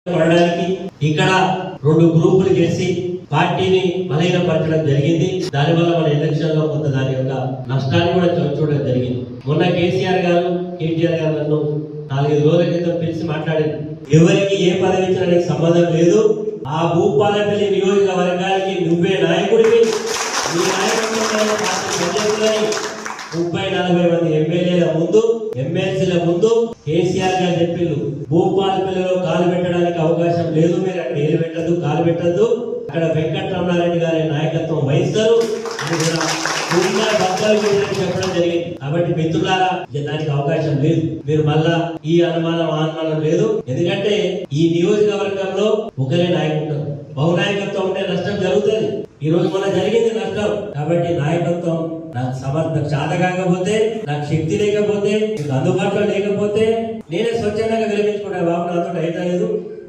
పడడానికి ఇక్కడ 2 గ్రూపులు చేసి పార్టీని బలహీనపరచడం జరిగింది. దానివల్ల మన ఎలక్షన్ లో కొంత దాని యొక్క నష్టాన్ని కూడా చూడడం జరిగింది. మొన్న కేసీఆర్ గారు కేటీఆర్ గారు నన్ను 4-5 రోజుల క్రితం పిలిచి మాట్లాడారు. ఎవరికి ఏ పదవి ఇచ్చడానికి సంబంధం లేదు, ఆ భూపాలపల్లి నియోజకవర్గానికి నువ్వే నాయకుడివి, నీ నాయకత్వంలో 30-40 మంది ఎమ్మెల్యేల ముందు ఎమ్మెల్సీల ముందు కేసీఆర్ గారు చెప్పిండు, భూపాలపల్లిలో కాలు పెట్టడానికి అవకాశం లేదు, మీరు అక్కడ ఏలు పెట్టద్దు, కాలు పెట్టద్దు, అక్కడ వెంకటరమణారెడ్డి గారి నాయకత్వం వహిస్తారు అని కూడా చెప్పడం జరిగింది. కాబట్టి మిత్రులారా, దానికి అవకాశం లేదు. మీరు మళ్ళా ఈ అనుమానం లేదు. ఎందుకంటే ఈ నియోజకవర్గంలో ఒకరే నాయకత్వం, బహునాయకత్వం ఉంటే నష్టం జరుగుతుంది. ఈ రోజు మన జరిగింది నష్టం. కాబట్టి నాయకత్వం నాకు చాత కాకపోతే, నాకు శక్తి లేకపోతే, అందుబాటులో లేకపోతే నేనే స్వచ్ఛందంగా విరమించుకుంటా. బాబు నాతో అయితే లేదు,